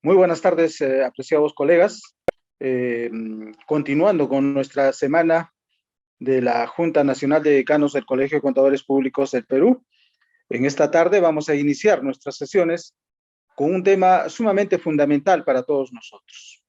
Muy buenas tardes, apreciados colegas. Continuando con nuestra semana de la Junta Nacional de Decanos del Colegio de Contadores Públicos del Perú, en esta tarde vamos a iniciar nuestras sesiones con un tema sumamente fundamental para todos nosotros.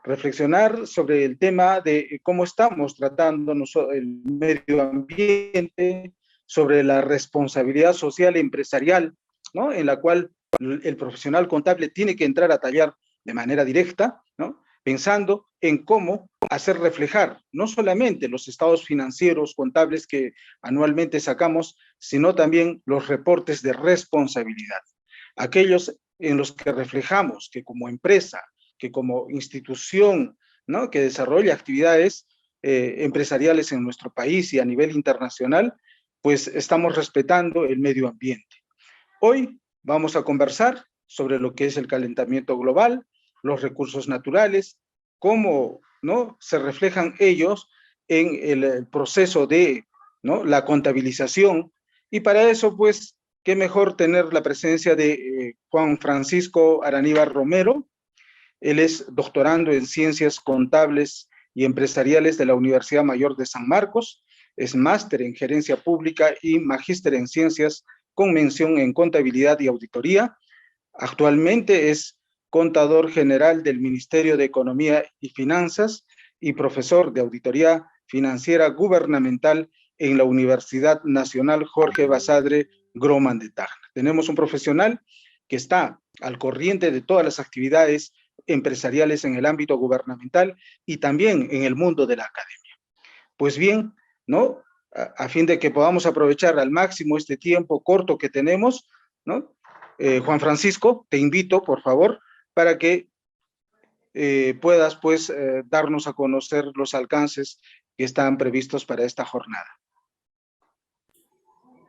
Reflexionar sobre el tema de cómo estamos tratando el medio ambiente, sobre la responsabilidad social y empresarial, ¿no? En la cual el profesional contable tiene que entrar a tallar de manera directa, ¿no? Pensando en cómo hacer reflejar no solamente los estados financieros contables que anualmente sacamos, sino también los reportes de responsabilidad, aquellos en los que reflejamos que como empresa, que como institución, ¿no?, que desarrolla actividades empresariales en nuestro país y a nivel internacional, pues estamos respetando el medio ambiente. Hoy vamos a conversar sobre lo que es el calentamiento global, los recursos naturales, cómo, ¿no?, se reflejan ellos en el proceso de, ¿no?, la contabilización. Y para eso, pues, qué mejor tener la presencia de Juan Francisco Araníbar Romero. Él es doctorando en Ciencias Contables y Empresariales de la Universidad Mayor de San Marcos, es máster en Gerencia Pública y magíster en Ciencias con mención en Contabilidad y Auditoría. Actualmente es contador general del Ministerio de Economía y Finanzas y profesor de Auditoría Financiera Gubernamental en la Universidad Nacional Jorge Basadre Groman de Tacna. Tenemos un profesional que está al corriente de todas las actividades empresariales en el ámbito gubernamental y también en el mundo de la academia. Pues bien, ¿no?, a fin de que podamos aprovechar al máximo este tiempo corto que tenemos, ¿no? Juan Francisco, te invito, por favor, para que puedas, pues, darnos a conocer los alcances que están previstos para esta jornada.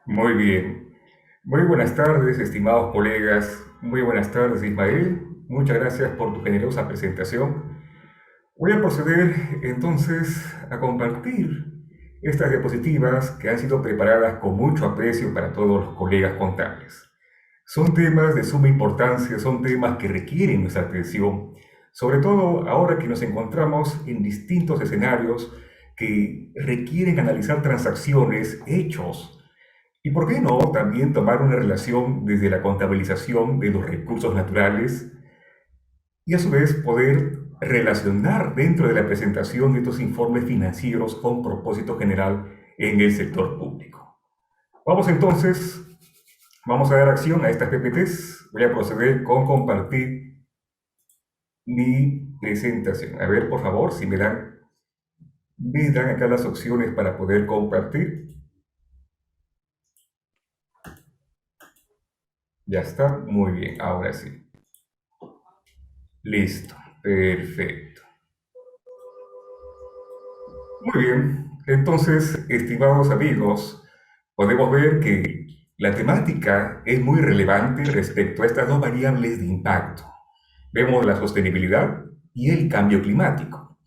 Muy bien. Muy buenas tardes, estimados colegas. Muy buenas tardes, Ismael. Muchas gracias por tu generosa presentación. Voy a proceder entonces a compartir estas diapositivas que han sido preparadas con mucho aprecio para todos los colegas contables. Son temas de suma importancia, son temas que requieren nuestra atención, sobre todo ahora que nos encontramos en distintos escenarios que requieren analizar transacciones, hechos, y por qué no también tomar una relación desde la contabilización de los recursos naturales y a su vez poder relacionar dentro de la presentación de estos informes financieros con propósito general en el sector público. Vamos entonces, vamos a dar acción a estas PPTs. Voy a proceder con compartir mi presentación. A ver, por favor, si me dan acá las opciones para poder compartir. Ya está, muy bien, ahora sí. Listo, perfecto. Muy bien, entonces, estimados amigos, podemos ver que la temática es muy relevante respecto a estas dos variables de impacto. Vemos la sostenibilidad y el cambio climático.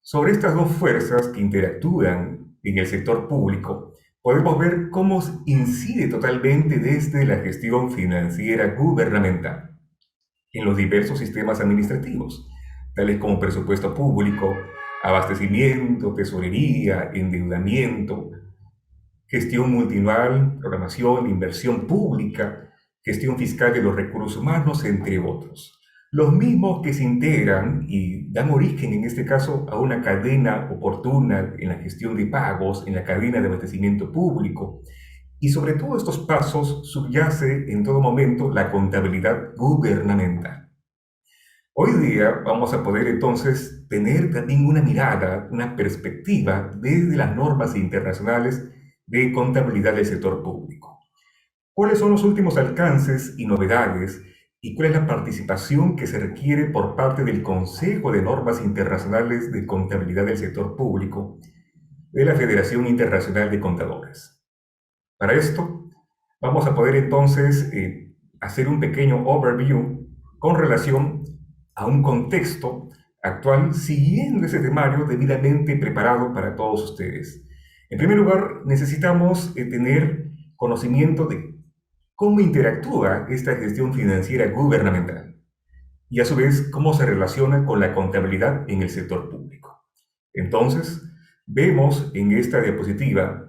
Sobre estas dos fuerzas que interactúan en el sector público, podemos ver cómo incide totalmente desde la gestión financiera gubernamental en los diversos sistemas administrativos, tales como presupuesto público, abastecimiento, tesorería, endeudamiento, gestión multianual, programación, inversión pública, gestión fiscal de los recursos humanos, entre otros. Los mismos que se integran y dan origen, en este caso, a una cadena oportuna en la gestión de pagos, en la cadena de abastecimiento público. Y sobre todos estos pasos subyace en todo momento la contabilidad gubernamental. Hoy día vamos a poder entonces tener también una mirada, una perspectiva desde las normas internacionales de contabilidad del sector público. ¿Cuáles son los últimos alcances y novedades y cuál es la participación que se requiere por parte del Consejo de Normas Internacionales de Contabilidad del Sector Público de la Federación Internacional de Contadores? Para esto, vamos a poder entonces hacer un pequeño overview con relación a un contexto actual, siguiendo ese temario debidamente preparado para todos ustedes. En primer lugar, necesitamos tener conocimiento de cómo interactúa esta gestión financiera gubernamental. y a su vez cómo se relaciona con la contabilidad en el sector público. Entonces, vemos en esta diapositiva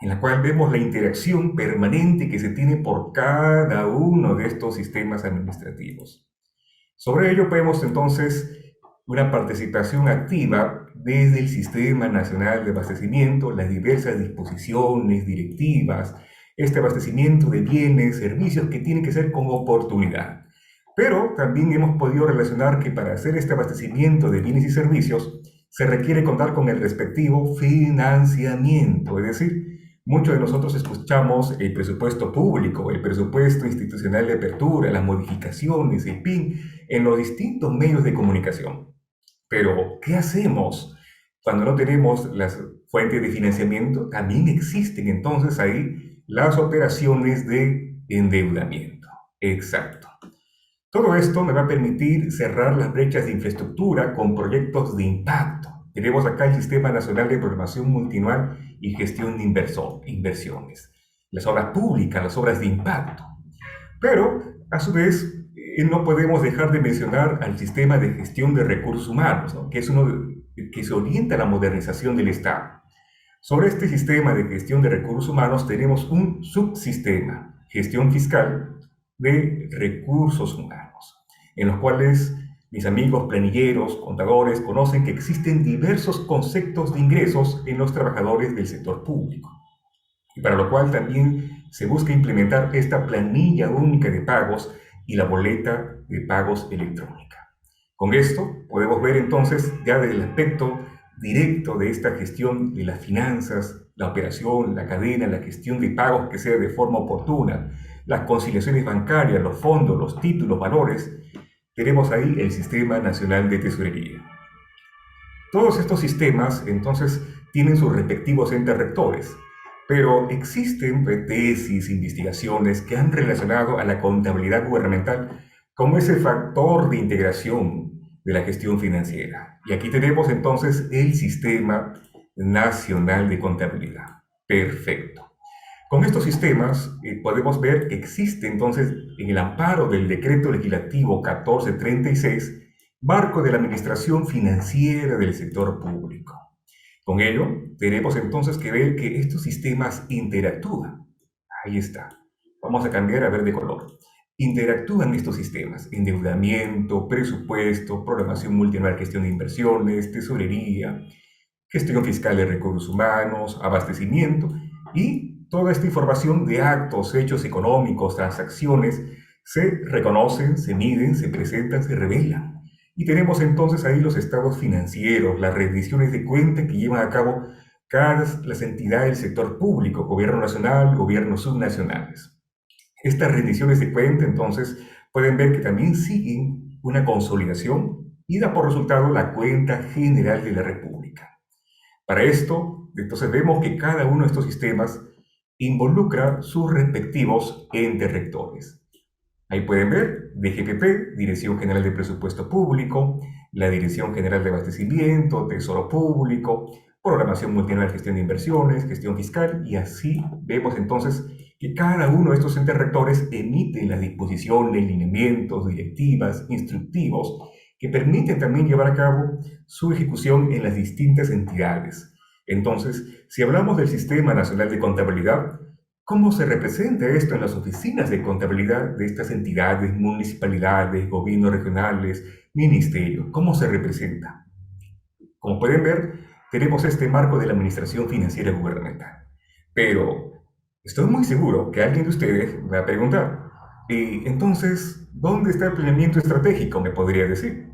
en la cual vemos la interacción permanente que se tiene por cada uno de estos sistemas administrativos. Sobre ello vemos entonces una participación activa desde el Sistema Nacional de Abastecimiento, las diversas disposiciones, directivas, este abastecimiento de bienes, servicios que tienen que ser con oportunidad. Pero también hemos podido relacionar que para hacer este abastecimiento de bienes y servicios se requiere contar con el respectivo financiamiento, es decir, muchos de nosotros escuchamos el presupuesto público, el presupuesto institucional de apertura, las modificaciones, el PIN, en los distintos medios de comunicación. Pero, ¿qué hacemos cuando no tenemos las fuentes de financiamiento? También existen entonces ahí las operaciones de endeudamiento. Exacto. Todo esto me va a permitir cerrar las brechas de infraestructura con proyectos de impacto. Tenemos acá el Sistema Nacional de Programación Multianual y Gestión de Inversiones. Las obras públicas, las obras de impacto. Pero, a su vez, no podemos dejar de mencionar al Sistema de Gestión de Recursos Humanos, ¿no? Que es uno que se orienta a la modernización del Estado. Sobre este sistema de gestión de recursos humanos tenemos un subsistema, gestión fiscal de recursos humanos, en los cuales mis amigos planilleros, contadores, conocen que existen diversos conceptos de ingresos en los trabajadores del sector público, y para lo cual también se busca implementar esta planilla única de pagos y la boleta de pagos electrónica. Con esto podemos ver entonces ya desde el aspecto directo de esta gestión de las finanzas, la operación, la cadena, la gestión de pagos que sea de forma oportuna, las conciliaciones bancarias, los fondos, los títulos, valores, tenemos ahí el Sistema Nacional de Tesorería. Todos estos sistemas entonces tienen sus respectivos entes rectores, pero existen tesis, investigaciones que han relacionado a la contabilidad gubernamental como ese factor de integración de la gestión financiera. Y aquí tenemos entonces el Sistema Nacional de Contabilidad. Perfecto. Con estos sistemas podemos ver que existe entonces en el amparo del Decreto Legislativo 1436, marco de la administración financiera del sector público. Con ello, tenemos entonces que ver que estos sistemas interactúan. Ahí está. Vamos a cambiar a verde color. Interactúan estos sistemas: endeudamiento, presupuesto, programación multianual, gestión de inversiones, tesorería, gestión fiscal de recursos humanos, abastecimiento, y toda esta información de actos, hechos económicos, transacciones, se reconocen, se miden, se presentan, se revelan. Y tenemos entonces ahí los estados financieros, las rendiciones de cuenta que llevan a cabo las entidades del sector público, gobierno nacional, gobiernos subnacionales. Estas rendiciones de cuenta entonces pueden ver que también siguen una consolidación y da por resultado la cuenta general de la República. Para esto, entonces vemos que cada uno de estos sistemas involucra sus respectivos entes rectores. Ahí pueden ver DGPP, Dirección General de Presupuesto Público, la Dirección General de Abastecimiento, Tesoro Público, Programación Multianual, Gestión de Inversiones, Gestión Fiscal, y así vemos entonces que cada uno de estos entes rectores emite las disposiciones, lineamientos, directivas, instructivos, que permiten también llevar a cabo su ejecución en las distintas entidades. Entonces, si hablamos del Sistema Nacional de Contabilidad, ¿cómo se representa esto en las oficinas de contabilidad de estas entidades, municipalidades, gobiernos regionales, ministerios? ¿Cómo se representa? Como pueden ver, tenemos este marco de la administración financiera gubernamental. Pero estoy muy seguro que alguien de ustedes va a preguntar, entonces, ¿dónde está el planeamiento estratégico? Me podría decir.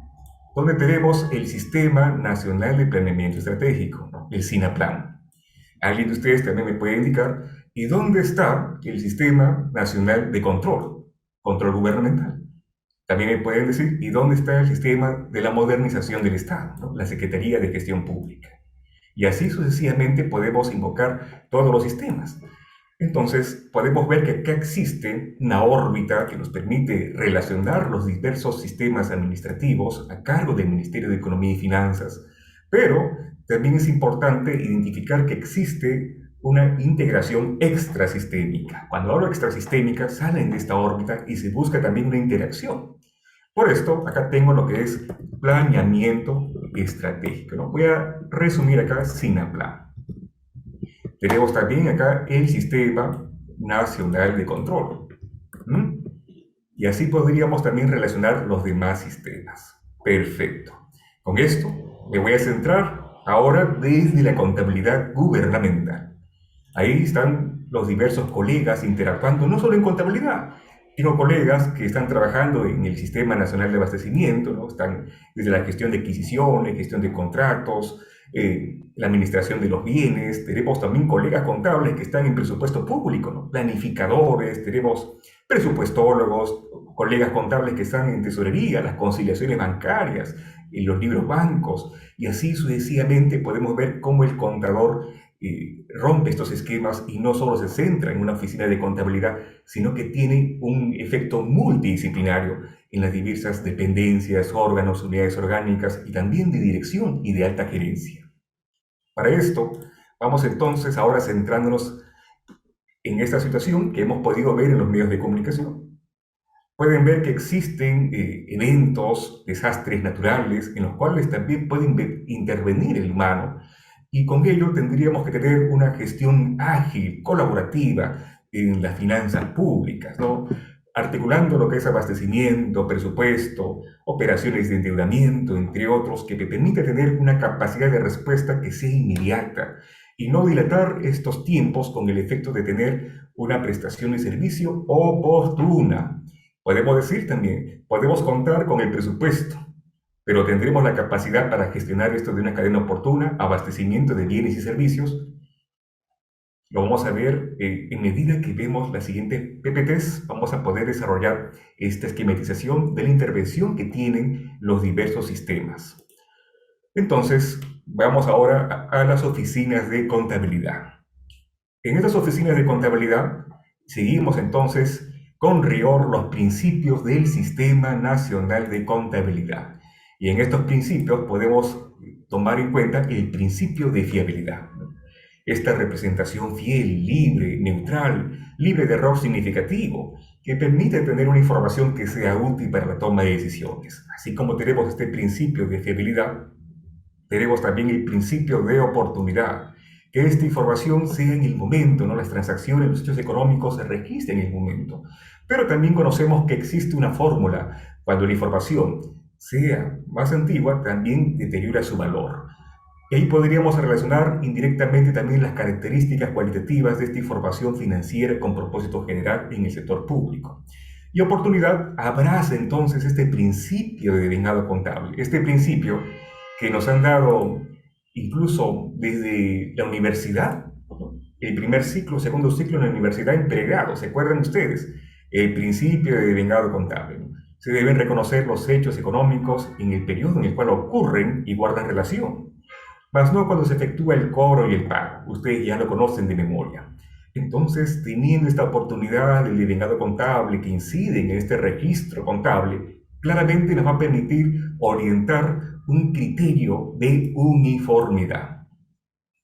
¿Dónde tenemos el Sistema Nacional de Planeamiento Estratégico, ¿no? El SINAPLAN? Alguien de ustedes también me puede indicar, ¿y dónde está el Sistema Nacional de Control Gubernamental? También me pueden decir, ¿y dónde está el Sistema de la Modernización del Estado, ¿no? La Secretaría de Gestión Pública? Y así sucesivamente podemos invocar todos los sistemas. Entonces, podemos ver que acá existe una órbita que nos permite relacionar los diversos sistemas administrativos a cargo del Ministerio de Economía y Finanzas, pero también es importante identificar que existe una integración extrasistémica. Cuando hablo extrasistémica, salen de esta órbita y se busca también una interacción. Por esto, acá tengo lo que es planeamiento estratégico, ¿no? Voy a resumir acá SINAPLAN. Tenemos también acá el Sistema Nacional de Control. ¿Mm? Y así podríamos también relacionar los demás sistemas. Perfecto. Con esto me voy a centrar ahora desde la contabilidad gubernamental. Ahí están los diversos colegas interactuando, no solo en contabilidad. Tengo colegas que están trabajando en el Sistema Nacional de Abastecimiento, ¿no? Están desde la gestión de adquisiciones, gestión de contratos, la administración de los bienes. Tenemos también colegas contables que están en presupuesto público, ¿no? Planificadores, tenemos presupuestólogos, colegas contables que están en tesorería, las conciliaciones bancarias, en los libros bancos, y así sucesivamente podemos ver cómo el contador rompe estos esquemas y no solo se centra en una oficina de contabilidad, sino que tiene un efecto multidisciplinario en las diversas dependencias, órganos, unidades orgánicas y también de dirección y de alta gerencia. Para esto, vamos entonces ahora centrándonos en esta situación que hemos podido ver en los medios de comunicación. Pueden ver que existen eventos, desastres naturales, en los cuales también puede intervenir el humano, y con ello tendríamos que tener una gestión ágil, colaborativa en las finanzas públicas, ¿no? Articulando lo que es abastecimiento, presupuesto, operaciones de endeudamiento, entre otros, que te permite tener una capacidad de respuesta que sea inmediata y no dilatar estos tiempos con el efecto de tener una prestación de servicio oportuna. Podemos decir también, podemos contar con el presupuesto, pero tendremos la capacidad para gestionar esto de una cadena oportuna, abastecimiento de bienes y servicios. Lo vamos a ver en medida que vemos las siguientes PPTs, vamos a poder desarrollar esta esquematización de la intervención que tienen los diversos sistemas. Entonces, vamos ahora a las oficinas de contabilidad. En estas oficinas de contabilidad seguimos entonces con rigor los principios del Sistema Nacional de Contabilidad. Y en estos principios podemos tomar en cuenta el principio de fiabilidad. Esta representación fiel, libre, neutral, libre de error significativo, que permite tener una información que sea útil para la toma de decisiones. Así como tenemos este principio de fiabilidad, tenemos también el principio de oportunidad, que esta información sea en el momento, ¿no? Las transacciones, los hechos económicos se registren en el momento. Pero también conocemos que existe una fórmula. Cuando la información sea más antigua, también deteriora su valor. Y ahí podríamos relacionar indirectamente también las características cualitativas de esta información financiera con propósito general en el sector público. Y oportunidad abraza entonces este principio de devengado contable, este principio que nos han dado incluso desde la universidad, ¿no? El primer ciclo, segundo ciclo en la universidad en pregrado, ¿se acuerdan ustedes? El principio de devengado contable, ¿no? Se deben reconocer los hechos económicos en el periodo en el cual ocurren y guardan relación, mas no cuando se efectúa el cobro y el pago. Ustedes ya lo conocen de memoria. Entonces, teniendo esta oportunidad del devengado contable que incide en este registro contable, claramente nos va a permitir orientar un criterio de uniformidad.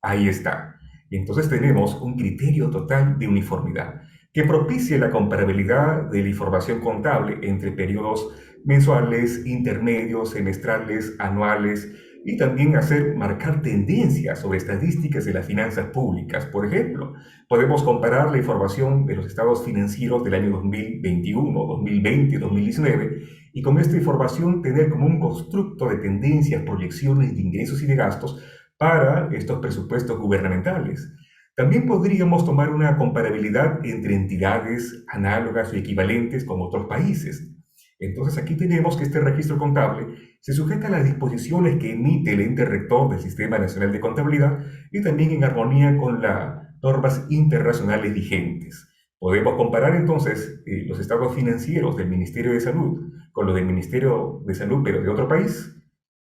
Ahí está. Entonces tenemos un criterio total de uniformidad que propicie la comparabilidad de la información contable entre periodos mensuales, intermedios, semestrales, anuales, y también marcar tendencias sobre estadísticas de las finanzas públicas. Por ejemplo, podemos comparar la información de los estados financieros del año 2021, 2020, 2019, y con esta información tener como un constructo de tendencias, proyecciones de ingresos y de gastos para estos presupuestos gubernamentales. También podríamos tomar una comparabilidad entre entidades análogas o equivalentes con otros países. Entonces aquí tenemos que este registro contable se sujeta a las disposiciones que emite el ente rector del Sistema Nacional de Contabilidad y también en armonía con las normas internacionales vigentes. Podemos comparar entonces los estados financieros del Ministerio de Salud con los del Ministerio de Salud pero de otro país,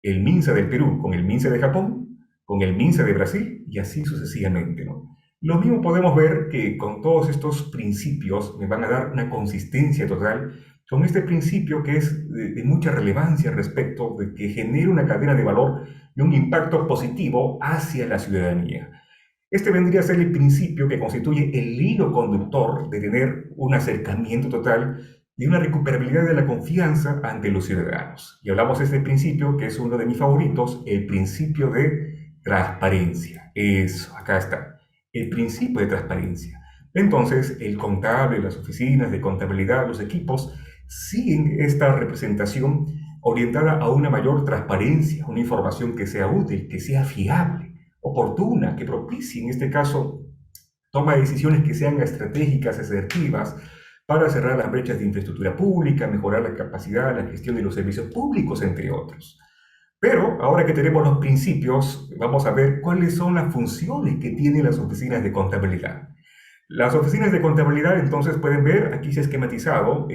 el MINSA del Perú con el MINSA de Japón, con el MINSA de Brasil y así sucesivamente, ¿no? Lo mismo podemos ver que con todos estos principios me van a dar una consistencia total con este principio que es de mucha relevancia respecto de que genere una cadena de valor y un impacto positivo hacia la ciudadanía. Este vendría a ser el principio que constituye el hilo conductor de tener un acercamiento total de una recuperabilidad de la confianza ante los ciudadanos. Y hablamos de este principio, que es uno de mis favoritos, el principio de transparencia. Eso, acá está, el principio de transparencia. Entonces, el contable, las oficinas de contabilidad, los equipos, siguen esta representación orientada a una mayor transparencia, una información que sea útil, que sea fiable, oportuna, que propicie, en este caso, toma de decisiones que sean estratégicas, asertivas, para cerrar las brechas de infraestructura pública, mejorar la capacidad, la gestión de los servicios públicos, entre otros. Pero ahora que tenemos los principios, vamos a ver cuáles son las funciones que tienen las oficinas de contabilidad. Las oficinas de contabilidad, entonces, pueden ver, aquí se ha esquematizado,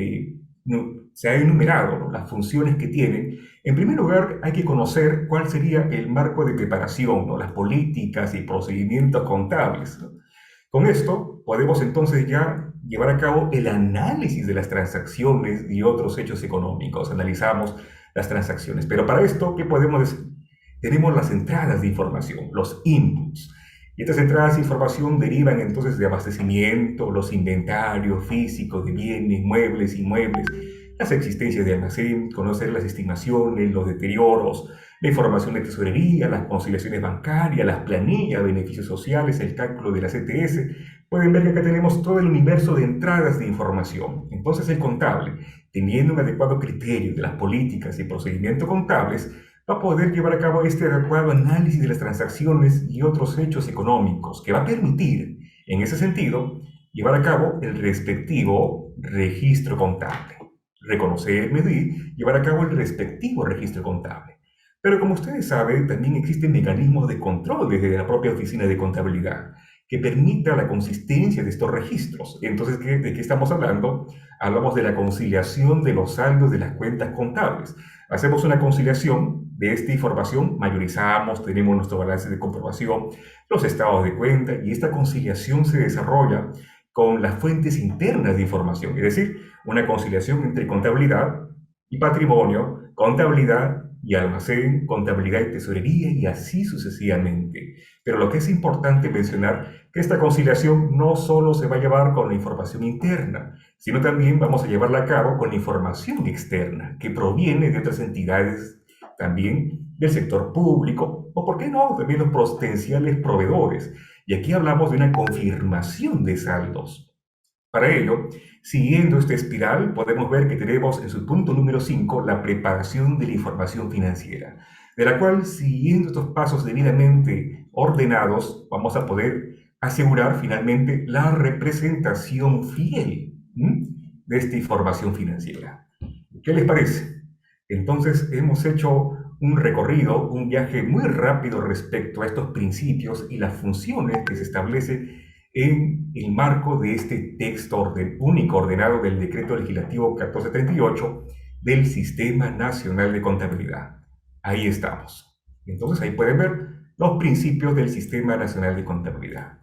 se ha enumerado, ¿no?, las funciones que tienen. En primer lugar, hay que conocer cuál sería el marco de preparación, ¿no?, las políticas y procedimientos contables, ¿no? Con esto podemos entonces ya llevar a cabo el análisis de las transacciones y otros hechos económicos. Analizamos las transacciones. Pero para esto, ¿qué podemos decir? Tenemos las entradas de información, los inputs. Y estas entradas de información derivan entonces de abastecimiento, los inventarios físicos de bienes, muebles, inmuebles, las existencias de almacén, conocer las estimaciones, los deterioros, la información de tesorería, las conciliaciones bancarias, las planillas, beneficios sociales, el cálculo de la CTS. Pueden ver que acá tenemos todo el universo de entradas de información. Entonces el contable, teniendo un adecuado criterio de las políticas y procedimientos contables, va a poder llevar a cabo este adecuado análisis de las transacciones y otros hechos económicos, que va a permitir, en ese sentido, llevar a cabo el respectivo registro contable. Reconocer, medir, llevar a cabo el respectivo registro contable. Pero como ustedes saben, también existen mecanismos de control desde la propia oficina de contabilidad que permita la consistencia de estos registros. Entonces, ¿de qué estamos hablando? Hablamos de la conciliación de los saldos de las cuentas contables. Hacemos una conciliación de esta información, mayorizamos, tenemos nuestro balance de comprobación, los estados de cuenta, y esta conciliación se desarrolla con las fuentes internas de información, es decir, una conciliación entre contabilidad y patrimonio, contabilidad y almacén, contabilidad y tesorería, y así sucesivamente. Pero lo que es importante mencionar que esta conciliación no solo se va a llevar con la información interna, sino también vamos a llevarla a cabo con la información externa, que proviene de otras entidades, también del sector público, o por qué no, también los potenciales proveedores. Y aquí hablamos de una confirmación de saldos. Para ello, siguiendo esta espiral, podemos ver que tenemos en su punto número 5 la preparación de la información financiera, de la cual, siguiendo estos pasos debidamente ordenados, vamos a poder asegurar finalmente la representación fiel de esta información financiera. ¿Qué les parece? Entonces, hemos hecho un recorrido, un viaje muy rápido respecto a estos principios y las funciones que se establecen en el marco de este texto único ordenado del Decreto Legislativo 1438 del Sistema Nacional de Contabilidad. Ahí estamos. Entonces ahí pueden ver los principios del Sistema Nacional de Contabilidad.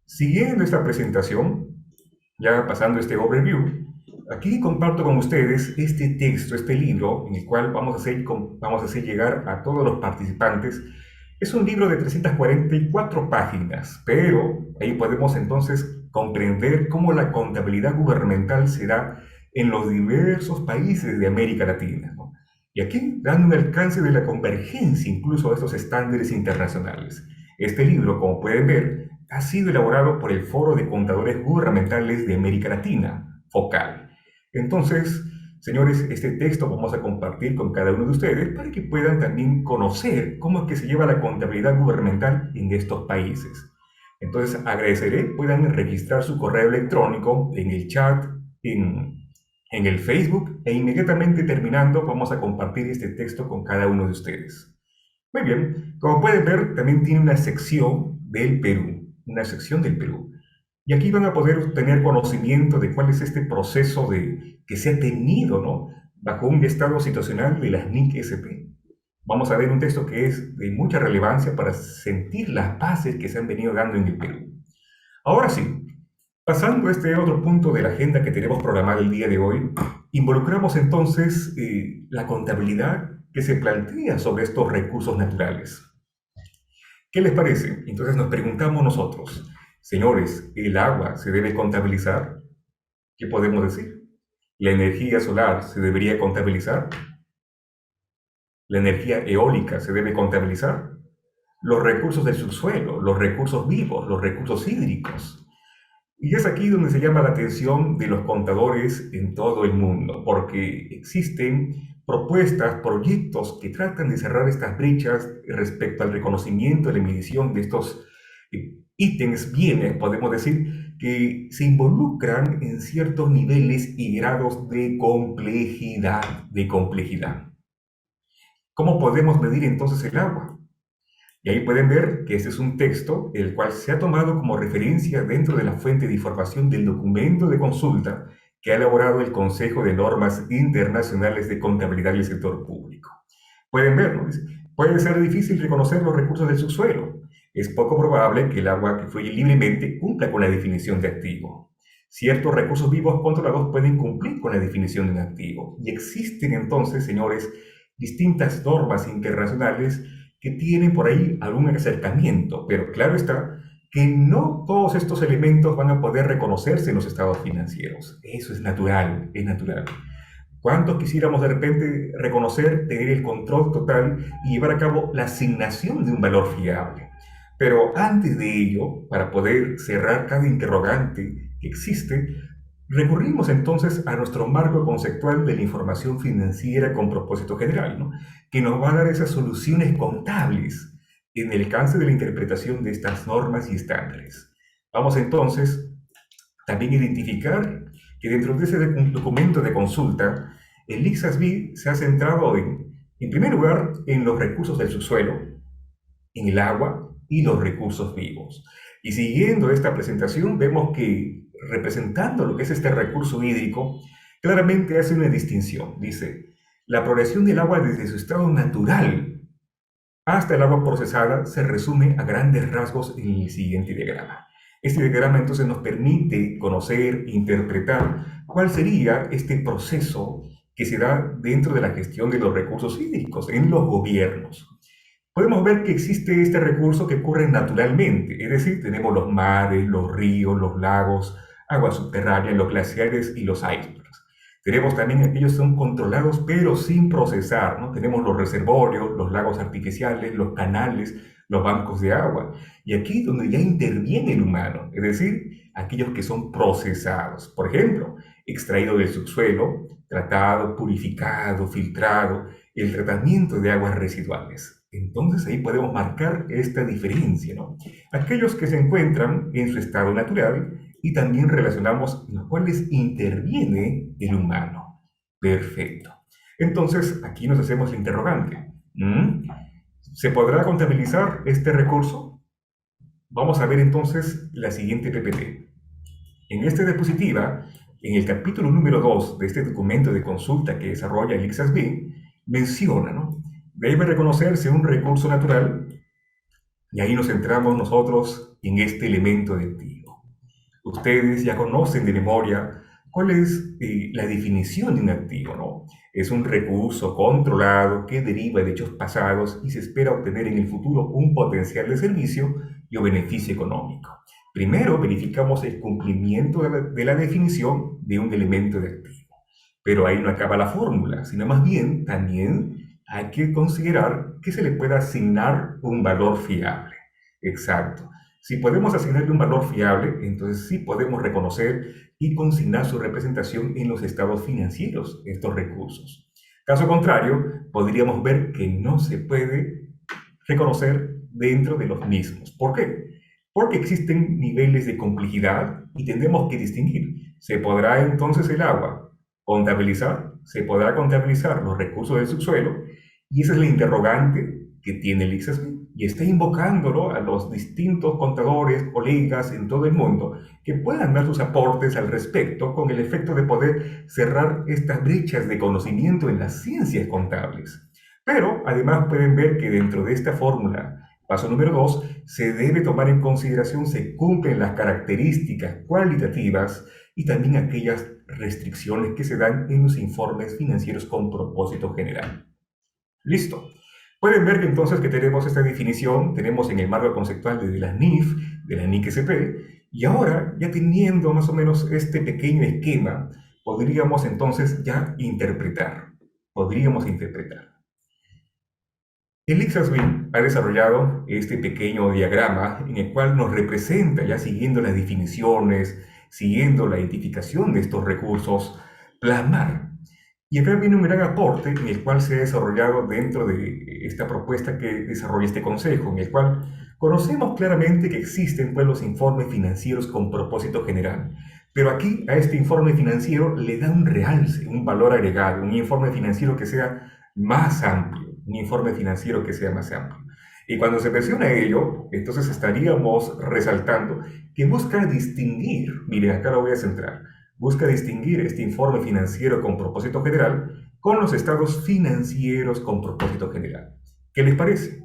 Siguiendo esta presentación, ya pasando este overview, aquí comparto con ustedes este texto, este libro, en el cual vamos a hacer llegar a todos los participantes. Es un libro de 344 páginas, pero ahí podemos entonces comprender cómo la contabilidad gubernamental se da en los diversos países de América Latina, ¿no? Y aquí dan un alcance de la convergencia incluso a estos estándares internacionales. Este libro, como pueden ver, ha sido elaborado por el Foro de Contadores Gubernamentales de América Latina, FOCAL. Entonces, señores, este texto vamos a compartir con cada uno de ustedes para que puedan también conocer cómo es que se lleva la contabilidad gubernamental en estos países. Entonces, agradeceré puedan registrar su correo electrónico en el chat, en el Facebook, e inmediatamente terminando vamos a compartir este texto con cada uno de ustedes. Muy bien, como pueden ver, también tiene una sección del Perú, Y aquí van a poder tener conocimiento de cuál es este proceso que se ha tenido, ¿no?, bajo un estado situacional de las NIC-SP. Vamos a ver un texto que es de mucha relevancia para sentir las bases que se han venido dando en el Perú. Ahora sí, pasando a este otro punto de la agenda que tenemos programada el día de hoy, involucramos entonces la contabilidad que se plantea sobre estos recursos naturales. ¿Qué les parece? Entonces nos preguntamos nosotros, señores, ¿el agua se debe contabilizar? ¿Qué podemos decir? ¿La energía solar se debería contabilizar? ¿La energía eólica se debe contabilizar? Los recursos del subsuelo, los recursos vivos, los recursos hídricos. Y es aquí donde se llama la atención de los contadores en todo el mundo, porque existen propuestas, proyectos que tratan de cerrar estas brechas respecto al reconocimiento y la medición de estos ítems, bienes, podemos decir, que se involucran en ciertos niveles y grados de complejidad. ¿Cómo podemos medir entonces el agua? Y ahí pueden ver que este es un texto el cual se ha tomado como referencia dentro de la fuente de información del documento de consulta que ha elaborado el Consejo de Normas Internacionales de Contabilidad del Sector Público. Pueden ver, ¿no? Puede ser difícil reconocer los recursos del subsuelo. Es poco probable que el agua que fluye libremente cumpla con la definición de activo. Ciertos recursos vivos controlados pueden cumplir con la definición de un activo. Y existen entonces, señores, distintas normas internacionales que tienen por ahí algún acercamiento, pero claro está que no todos estos elementos van a poder reconocerse en los estados financieros. Eso es natural, es natural. ¿Cuántos quisiéramos de repente reconocer, tener el control total y llevar a cabo la asignación de un valor fiable? Pero antes de ello, para poder cerrar cada interrogante que existe, recurrimos entonces a nuestro marco conceptual de la información financiera con propósito general, ¿no? Que nos va a dar esas soluciones contables en el alcance de la interpretación de estas normas y estándares. Vamos entonces también a identificar que dentro de ese documento de consulta, el ICSASB se ha centrado en primer lugar, en los recursos del subsuelo, en el agua y los recursos vivos. Y siguiendo esta presentación, vemos que representando lo que es este recurso hídrico, claramente hace una distinción. Dice, la progresión del agua desde su estado natural hasta el agua procesada se resume a grandes rasgos en el siguiente diagrama. Este diagrama entonces nos permite conocer, interpretar cuál sería este proceso que se da dentro de la gestión de los recursos hídricos en los gobiernos. Podemos ver que existe este recurso que ocurre naturalmente, es decir, tenemos los mares, los ríos, los lagos, aguas subterráneas, los glaciares y los icebergs. Tenemos también aquellos que son controlados pero sin procesar, ¿no? Tenemos los reservorios, los lagos artificiales, los canales, los bancos de agua. Y aquí donde ya interviene el humano, es decir, aquellos que son procesados. Por ejemplo, extraído del subsuelo, tratado, purificado, filtrado, el tratamiento de aguas residuales. Entonces ahí podemos marcar esta diferencia, ¿no? Aquellos que se encuentran en su estado natural y también relacionamos en los cuales interviene el humano. Perfecto. Entonces aquí nos hacemos la interrogante. ¿Se podrá contabilizar este recurso? Vamos a ver entonces la siguiente PPT. En esta diapositiva, en el capítulo número 2 de este documento de consulta que desarrolla el ICSASB, menciona, ¿no? Debe reconocerse un recurso natural y ahí nos centramos nosotros en este elemento de activo. Ustedes ya conocen de memoria cuál es la definición de un activo, ¿no? Es un recurso controlado que deriva de hechos pasados y se espera obtener en el futuro un potencial de servicio y o beneficio económico. Primero verificamos el cumplimiento de la definición de un elemento de activo. Pero ahí no acaba la fórmula, sino más bien también hay que considerar que se le pueda asignar un valor fiable. Exacto. Si podemos asignarle un valor fiable, entonces sí podemos reconocer y consignar su representación en los estados financieros de estos recursos. Caso contrario, podríamos ver que no se puede reconocer dentro de los mismos. ¿Por qué? Porque existen niveles de complejidad y tendremos que distinguir. ¿Se podrá entonces el agua contabilizar? ¿Se podrá contabilizar los recursos del subsuelo? Y esa es la interrogante que tiene el ICSASB y está invocándolo a los distintos contadores, colegas en todo el mundo que puedan dar sus aportes al respecto con el efecto de poder cerrar estas brechas de conocimiento en las ciencias contables. Pero además pueden ver que dentro de esta fórmula, paso número 2, se debe tomar en consideración se cumplen las características cualitativas y también aquellas restricciones que se dan en los informes financieros con propósito general. Listo. Pueden ver que entonces que tenemos esta definición, tenemos en el marco conceptual de la NIF, de la NIC-SP, y ahora ya teniendo más o menos este pequeño esquema, podríamos entonces ya interpretar. Podríamos interpretar. El Ixasmin ha desarrollado este pequeño diagrama en el cual nos representa, ya siguiendo las definiciones, siguiendo la identificación de estos recursos, plasmar. Y acá viene un gran aporte en el cual se ha desarrollado dentro de esta propuesta que desarrolla este consejo, en el cual conocemos claramente que existen pues, los informes financieros con propósito general. Pero aquí a este informe financiero le da un realce, un valor agregado, un informe financiero que sea más amplio, un informe financiero que sea más amplio. Y cuando se menciona ello, entonces estaríamos resaltando que busca distinguir, mire, acá lo voy a centrar, busca distinguir este informe financiero con propósito general con los estados financieros con propósito general. ¿Qué les parece?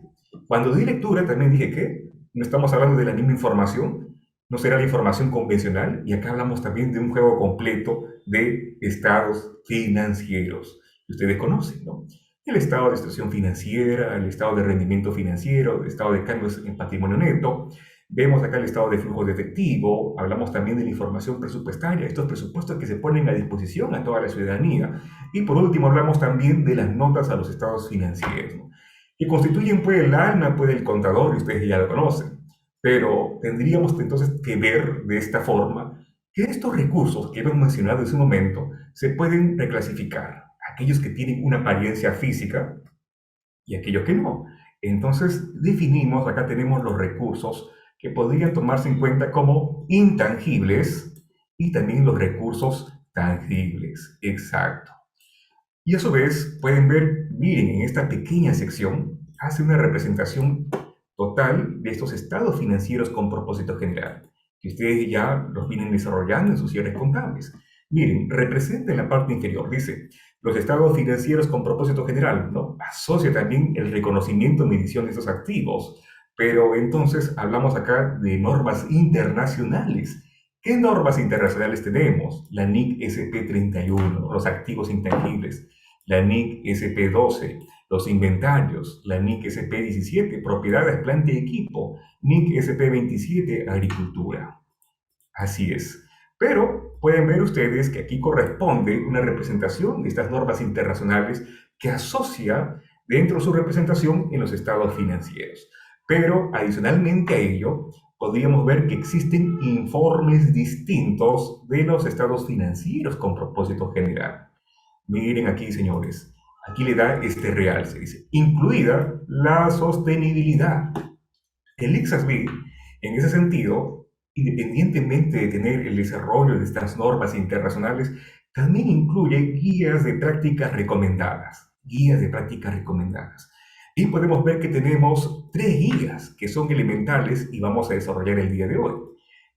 Cuando di lectura también dije que no estamos hablando de la misma información, no será la información convencional, y acá hablamos también de un juego completo de estados financieros que ustedes conocen, ¿no? El estado de situación financiera, el estado de rendimiento financiero, el estado de cambios en patrimonio neto. Vemos acá el estado de flujo de efectivo, hablamos también de la información presupuestaria, estos presupuestos que se ponen a disposición a toda la ciudadanía. Y por último hablamos también de las notas a los estados financieros, ¿no? Que constituyen pues el alma pues, del contador, y ustedes ya lo conocen. Pero tendríamos entonces que ver de esta forma que estos recursos que hemos mencionado en su momento se pueden reclasificar. Aquellos que tienen una apariencia física y aquellos que no. Entonces definimos, acá tenemos los recursos que podrían tomarse en cuenta como intangibles y también los recursos tangibles. Exacto. Y a su vez pueden ver, miren, en esta pequeña sección hace una representación total de estos estados financieros con propósito general, que ustedes ya los vienen desarrollando en sus cierres contables. Miren, representa en la parte inferior, dice, los estados financieros con propósito general, ¿no? Asocia también el reconocimiento y medición de estos activos, pero entonces hablamos acá de normas internacionales. ¿Qué normas internacionales tenemos? La NIC SP31, los activos intangibles, la NIC SP12, los inventarios, la NIC SP17, propiedades, planta y equipo, NIC SP27, agricultura. Así es. Pero pueden ver ustedes que aquí corresponde una representación de estas normas internacionales que asocia dentro de su representación en los estados financieros. Pero adicionalmente a ello, podríamos ver que existen informes distintos de los estados financieros con propósito general. Miren aquí, señores, aquí le da este realce, dice, incluida la sostenibilidad. El ICSASB, en ese sentido, independientemente de tener el desarrollo de estas normas internacionales, también incluye guías de prácticas recomendadas. Guías de prácticas recomendadas. Y podemos ver que tenemos 3 guías que son elementales y vamos a desarrollar el día de hoy.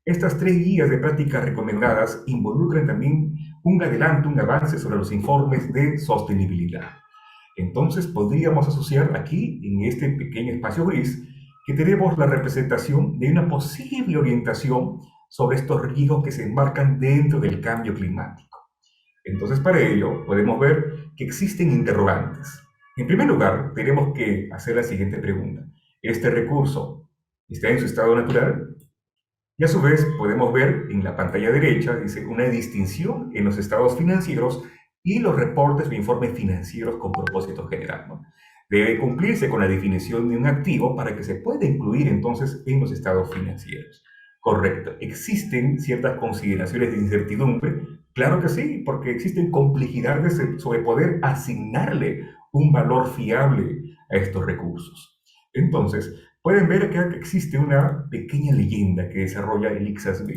Estas 3 guías de prácticas recomendadas involucran también un adelanto, un avance sobre los informes de sostenibilidad. Entonces podríamos asociar aquí, en este pequeño espacio gris, que tenemos la representación de una posible orientación sobre estos riesgos que se enmarcan dentro del cambio climático. Entonces, para ello, podemos ver que existen interrogantes. En primer lugar, tenemos que hacer la siguiente pregunta. ¿Este recurso está en su estado natural? Y a su vez, podemos ver en la pantalla derecha, dice, una distinción en los estados financieros y los reportes o informes financieros con propósito general, ¿no? Debe cumplirse con la definición de un activo para que se pueda incluir entonces en los estados financieros. Correcto. ¿Existen ciertas consideraciones de incertidumbre? Claro que sí, porque existen complejidades sobre poder asignarle un valor fiable a estos recursos. Entonces, pueden ver acá que existe una pequeña leyenda que desarrolla el ICSASB.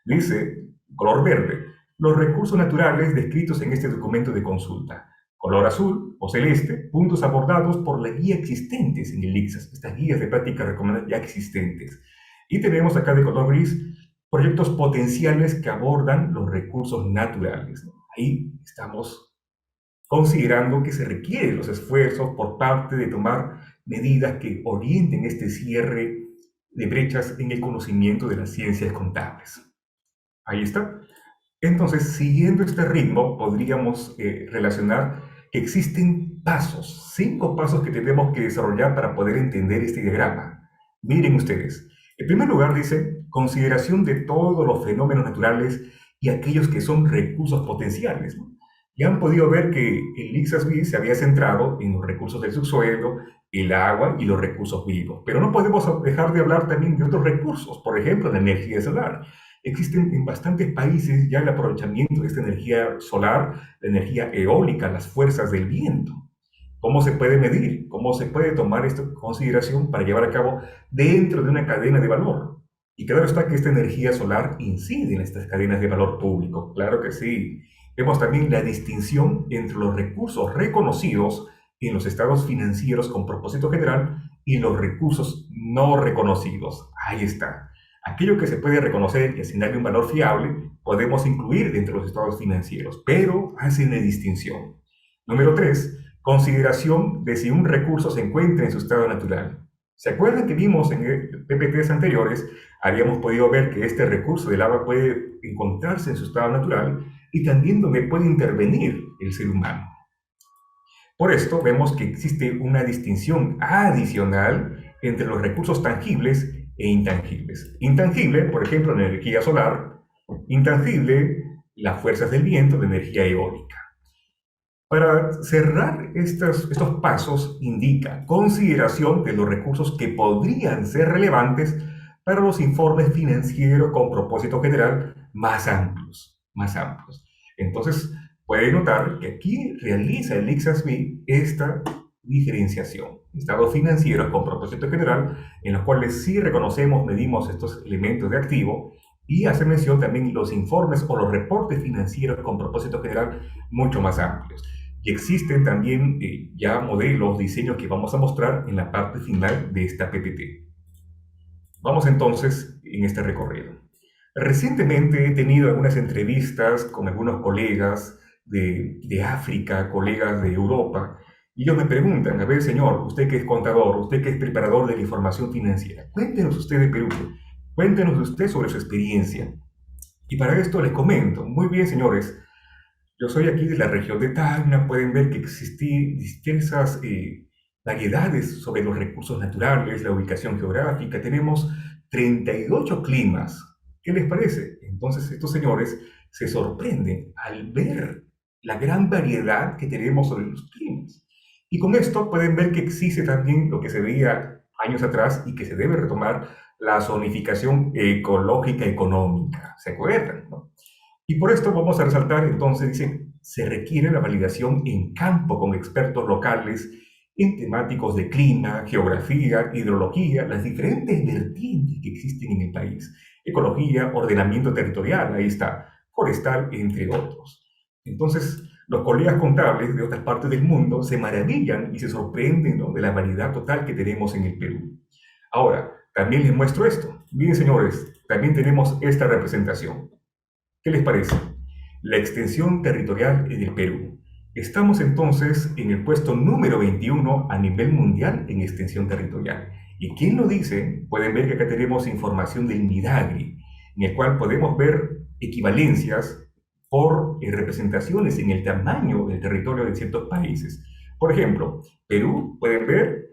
Dice, color verde, los recursos naturales descritos en este documento de consulta. Color azul o celeste, puntos abordados por la guía existentes en el ICSAS, estas guías de práctica recomendadas ya existentes. Y tenemos acá de color gris, proyectos potenciales que abordan los recursos naturales. Ahí estamos considerando que se requieren los esfuerzos por parte de tomar medidas que orienten este cierre de brechas en el conocimiento de las ciencias contables. Ahí está. Entonces, siguiendo este ritmo, podríamos relacionar que existen pasos, 5 pasos que tenemos que desarrollar para poder entender este diagrama. Miren ustedes. En primer lugar dice, consideración de todos los fenómenos naturales y aquellos que son recursos potenciales, ¿no? Y han podido ver que el IXASB se había centrado en los recursos del subsuelo, el agua y los recursos vivos. Pero no podemos dejar de hablar también de otros recursos, por ejemplo, la energía solar. Existen en bastantes países ya el aprovechamiento de esta energía solar, la energía eólica, las fuerzas del viento. ¿Cómo se puede medir? ¿Cómo se puede tomar esto en consideración para llevar a cabo dentro de una cadena de valor? Y claro está que esta energía solar incide en estas cadenas de valor público. Claro que sí. Vemos también la distinción entre los recursos reconocidos en los estados financieros con propósito general y los recursos no reconocidos. Ahí está. Aquello que se puede reconocer y asignarle un valor fiable, podemos incluir dentro de los estados financieros, pero hace una distinción. Número 3, consideración de si un recurso se encuentra en su estado natural. ¿Se acuerdan que vimos en PPTs anteriores? Habíamos podido ver que este recurso del agua puede encontrarse en su estado natural y también donde puede intervenir el ser humano. Por esto vemos que existe una distinción adicional entre los recursos tangibles e intangibles. Intangible, por ejemplo, la energía solar; intangible, las fuerzas del viento, la energía eólica. Para cerrar estos pasos, indica consideración de los recursos que podrían ser relevantes para los informes financieros con propósito general más amplios, más amplios. Entonces, puede notar que aquí realiza el IXASB esta diferenciación. Estados financieros con propósito general, en los cuales sí reconocemos, medimos estos elementos de activo, y hace mención también los informes o los reportes financieros con propósito general mucho más amplios. Y existen también ya modelos, diseños que vamos a mostrar en la parte final de esta PPT. Vamos entonces en este recorrido. Recientemente he tenido algunas entrevistas con algunos colegas de África, colegas de Europa, y ellos me preguntan: a ver, señor, usted que es contador, usted que es preparador de la información financiera, cuéntenos usted de Perú, cuéntenos usted sobre su experiencia. Y para esto les comento: muy bien, señores, yo soy aquí de la región de Tacna. Pueden ver que existen diversas variedades sobre los recursos naturales, la ubicación geográfica. Tenemos 38 climas. ¿Qué les parece? Entonces estos señores se sorprenden al ver la gran variedad que tenemos sobre los climas. Y con esto pueden ver que existe también lo que se veía años atrás y que se debe retomar: la zonificación ecológica económica. ¿Se acuerdan, no? Y por esto vamos a resaltar, entonces, dice, se requiere la validación en campo con expertos locales en temáticos de clima, geografía, hidrología, las diferentes vertientes que existen en el país: ecología, ordenamiento territorial, ahí está, forestal, entre otros. Entonces, los colegas contables de otras partes del mundo se maravillan y se sorprenden, ¿no?, de la variedad total que tenemos en el Perú. Ahora, también les muestro esto. Miren, señores, también tenemos esta representación. ¿Qué les parece? La extensión territorial en el Perú. Estamos entonces en el puesto número 21 a nivel mundial en extensión territorial. ¿Y quién lo dice? Pueden ver que acá tenemos información del Midagri, en el cual podemos ver equivalencias por representaciones en el tamaño del territorio de ciertos países. Por ejemplo, Perú, pueden ver,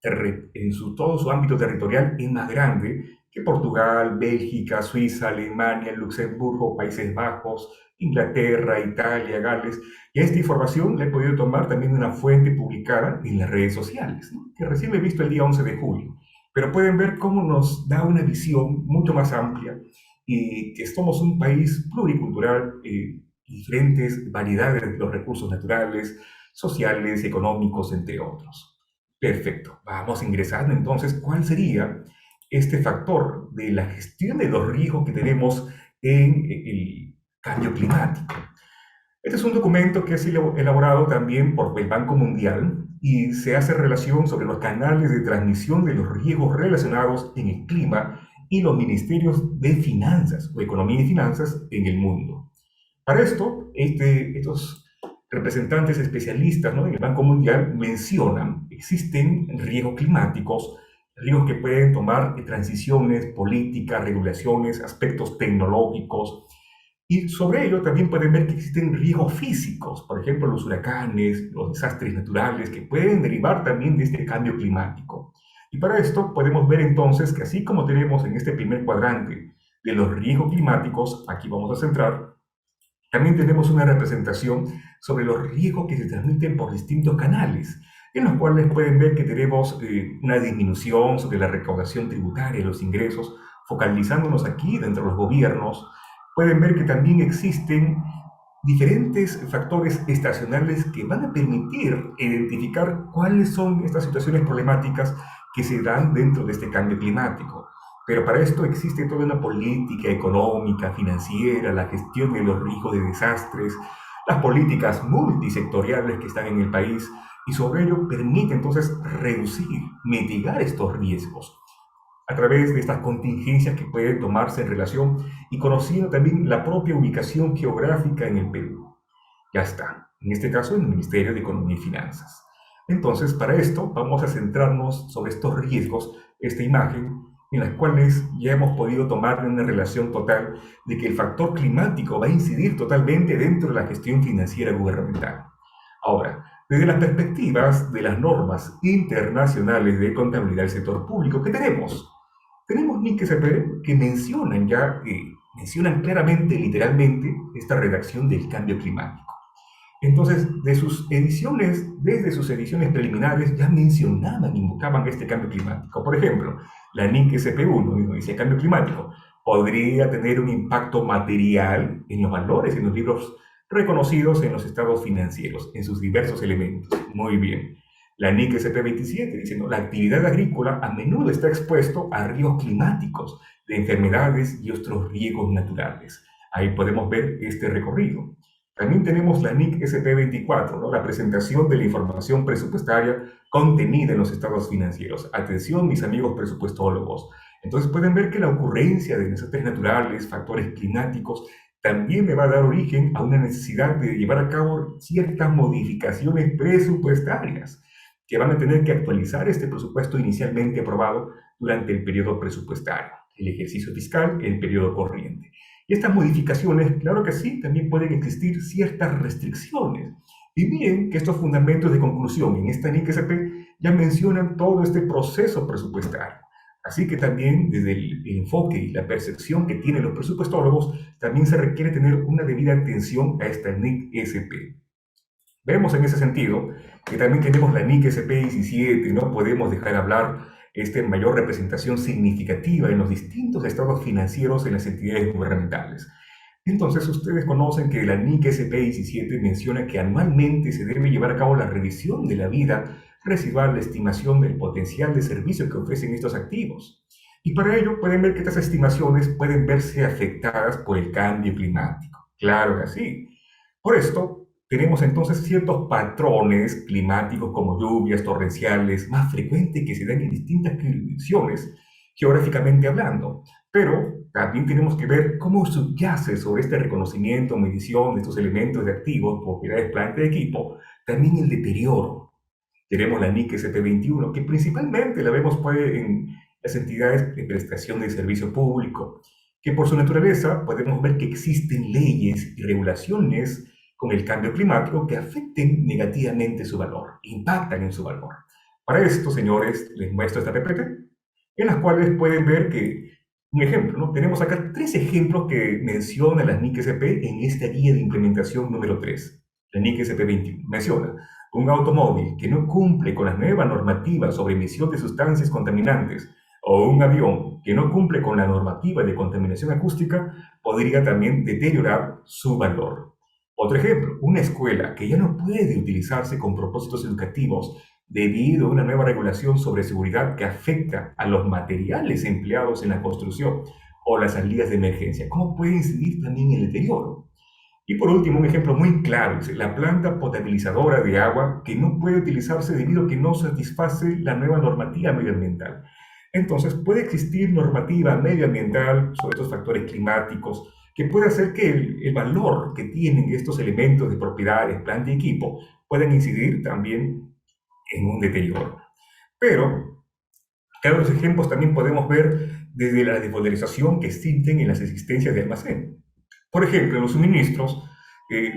en todo su ámbito territorial es más grande que Portugal, Bélgica, Suiza, Alemania, Luxemburgo, Países Bajos, Inglaterra, Italia, Gales. Y a esta información la he podido tomar también de una fuente publicada en las redes sociales, ¿no?, que recién he visto el día 11 de julio. Pero pueden ver cómo nos da una visión mucho más amplia y que somos un país pluricultural, diferentes variedades de los recursos naturales, sociales, económicos, entre otros. Perfecto. Vamos ingresando entonces cuál sería este factor de la gestión de los riesgos que tenemos en el cambio climático. Este es un documento que es elaborado también por el Banco Mundial y se hace relación sobre los canales de transmisión de los riesgos relacionados en el clima y los ministerios de finanzas o economía y finanzas en el mundo. Para esto, estos representantes especialistas, ¿no?, en el Banco Mundial mencionan: existen riesgos climáticos, riesgos que pueden tomar transiciones, políticas, regulaciones, aspectos tecnológicos. Y sobre ello también pueden ver que existen riesgos físicos, por ejemplo, los huracanes, los desastres naturales, que pueden derivar también de este cambio climático. Y para esto podemos ver entonces que, así como tenemos en este primer cuadrante de los riesgos climáticos, aquí vamos a centrar, también tenemos una representación sobre los riesgos que se transmiten por distintos canales, en los cuales pueden ver que tenemos una disminución sobre la recaudación tributaria y los ingresos, focalizándonos aquí dentro de los gobiernos. Pueden ver que también existen diferentes factores estacionales que van a permitir identificar cuáles son estas situaciones problemáticas que se dan dentro de este cambio climático. Pero para esto existe toda una política económica, financiera, la gestión de los riesgos de desastres, las políticas multisectoriales que están en el país y sobre ello permite entonces reducir, mitigar estos riesgos a través de estas contingencias que pueden tomarse en relación y conociendo también la propia ubicación geográfica en el Perú. Ya está, en este caso en el Ministerio de Economía y Finanzas. Entonces, para esto vamos a centrarnos sobre estos riesgos, esta imagen, en las cuales ya hemos podido tomar una relación total de que el factor climático va a incidir totalmente dentro de la gestión financiera gubernamental. Ahora, desde las perspectivas de las normas internacionales de contabilidad del sector público que tenemos NIC SP que mencionan claramente, literalmente, esta redacción del cambio climático. Entonces, desde sus ediciones preliminares ya mencionaban, invocaban este cambio climático. Por ejemplo, la NIC SP1 dice cambio climático podría tener un impacto material en los valores, en los libros reconocidos en los estados financieros, en sus diversos elementos. Muy bien. La NIC SP27 diciendo la actividad agrícola a menudo está expuesto a riesgos climáticos, de enfermedades y otros riesgos naturales. Ahí podemos ver este recorrido. También tenemos la NIC SP24, ¿no? La presentación de la información presupuestaria contenida en los estados financieros. Atención, mis amigos presupuestólogos. Entonces pueden ver que la ocurrencia de desastres naturales, factores climáticos, también me va a dar origen a una necesidad de llevar a cabo ciertas modificaciones presupuestarias que van a tener que actualizar este presupuesto inicialmente aprobado durante el periodo presupuestario, el ejercicio fiscal, el periodo corriente. Y estas modificaciones, claro que sí, también pueden existir ciertas restricciones. Y miren que estos fundamentos de conclusión en esta NIC SP ya mencionan todo este proceso presupuestario. Así que también desde el enfoque y la percepción que tienen los presupuestólogos, también se requiere tener una debida atención a esta NIC SP. Vemos en ese sentido que también tenemos la NIC SP17, no podemos dejar de hablar mayor representación significativa en los distintos estados financieros en las entidades gubernamentales. Entonces, ustedes conocen que la NIC SP17 menciona que anualmente se debe llevar a cabo la revisión de la vida residual, la estimación del potencial de servicio que ofrecen estos activos. Y para ello pueden ver que estas estimaciones pueden verse afectadas por el cambio climático. Claro que sí. Por esto, tenemos entonces ciertos patrones climáticos como lluvias torrenciales más frecuentes que se dan en distintas jurisdicciones, geográficamente hablando. Pero también tenemos que ver cómo subyace sobre este reconocimiento, medición de estos elementos de activos, propiedades, planta y equipo, también el deterioro. Tenemos la NIC SP21, que principalmente la vemos en las entidades de prestación de servicio público, que por su naturaleza podemos ver que existen leyes y regulaciones con el cambio climático que afecten negativamente su valor, impactan en su valor. Para esto, señores, les muestro esta PPT, en las cuales pueden ver que, un ejemplo, ¿no? Tenemos acá 3 ejemplos que menciona la NIC SP en esta guía de implementación número 3. La NIC SP21 menciona un automóvil que no cumple con la nueva normativa sobre emisión de sustancias contaminantes o un avión que no cumple con la normativa de contaminación acústica podría también deteriorar su valor. Otro ejemplo, una escuela que ya no puede utilizarse con propósitos educativos debido a una nueva regulación sobre seguridad que afecta a los materiales empleados en la construcción o las salidas de emergencia. ¿Cómo puede incidir también el deterioro? Y por último, un ejemplo muy claro, es la planta potabilizadora de agua que no puede utilizarse debido a que no satisface la nueva normativa medioambiental. Entonces, puede existir normativa medioambiental sobre estos factores climáticos que puede hacer que el valor que tienen estos elementos de propiedades, planta y equipo puedan incidir también en un deterioro. Pero, cada uno de los ejemplos también podemos ver desde la desvalorización que existen en las existencias de almacén. Por ejemplo, en los suministros,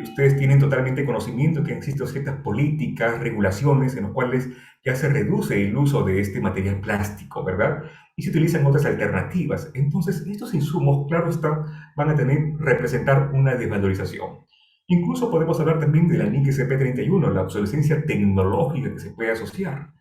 ustedes tienen totalmente conocimiento que existen ciertas políticas, regulaciones en las cuales ya se reduce el uso de este material plástico, ¿verdad? y se utilizan otras alternativas. Entonces, estos insumos, claro está, van a representar una desvalorización. Incluso podemos hablar también de la NIC SP31, la obsolescencia tecnológica que se puede asociar.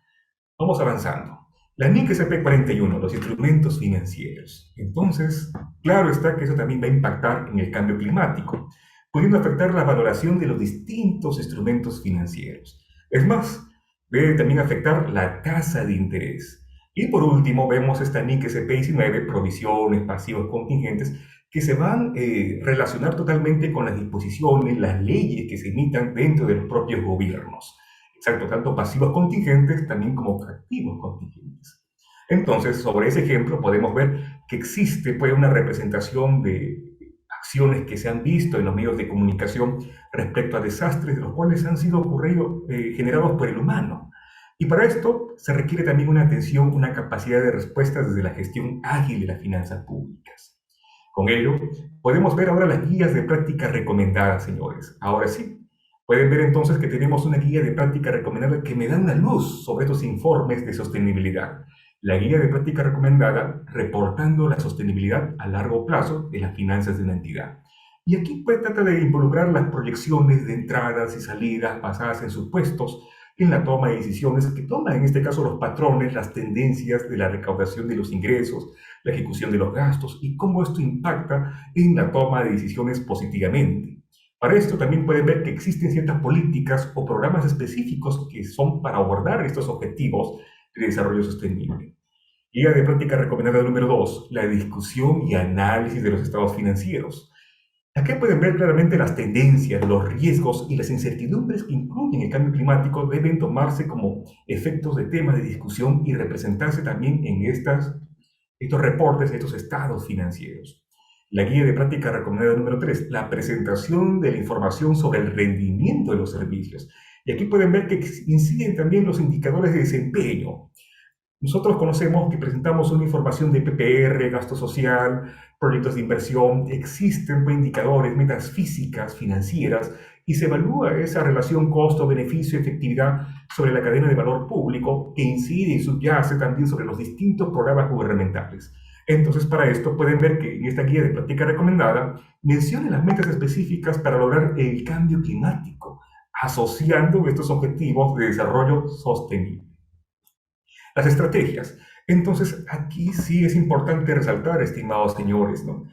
Vamos avanzando. La NIC SP41, los instrumentos financieros. Entonces, claro está que eso también va a impactar en el cambio climático, pudiendo afectar la valoración de los distintos instrumentos financieros. Es más, debe también afectar la tasa de interés. Y por último, vemos esta NIC SP19, provisiones, pasivos contingentes, que se van a relacionar totalmente con las disposiciones, las leyes que se emitan dentro de los propios gobiernos. Exacto, tanto pasivos contingentes también como activos contingentes. Entonces, sobre ese ejemplo podemos ver que existe pues, una representación de acciones que se han visto en los medios de comunicación respecto a desastres de los cuales han sido generados por el humano. Y para esto se requiere también una atención, una capacidad de respuesta desde la gestión ágil de las finanzas públicas. Con ello, podemos ver ahora las guías de práctica recomendadas, señores. Ahora sí, pueden ver entonces que tenemos una guía de práctica recomendada que me da una luz sobre estos informes de sostenibilidad. La guía de práctica recomendada reportando la sostenibilidad a largo plazo de las finanzas de una entidad. Y aquí pues trata de involucrar las proyecciones de entradas y salidas basadas en supuestos en la toma de decisiones que toman en este caso los patrones, las tendencias de la recaudación de los ingresos, la ejecución de los gastos y cómo esto impacta en la toma de decisiones positivamente. Para esto también pueden ver que existen ciertas políticas o programas específicos que son para abordar estos objetivos de desarrollo sostenible. Guía de práctica recomendada número 2, la discusión y análisis de los estados financieros. Aquí pueden ver claramente las tendencias, los riesgos y las incertidumbres que incluyen el cambio climático deben tomarse como efectos de temas de discusión y representarse también en estos reportes, estos estados financieros. La guía de práctica recomendada número 3, la presentación de la información sobre el rendimiento de los servicios. Y aquí pueden ver que inciden también los indicadores de desempeño. Nosotros conocemos que presentamos una información de PPR, gasto social, proyectos de inversión, existen indicadores, metas físicas, financieras, y se evalúa esa relación costo-beneficio, efectividad sobre la cadena de valor público que incide y subyace también sobre los distintos programas gubernamentales. Entonces, para esto pueden ver que en esta guía de práctica recomendada menciona las metas específicas para lograr el cambio climático, asociando estos objetivos de desarrollo sostenible. Las estrategias. Entonces, aquí sí es importante resaltar, estimados señores, ¿no?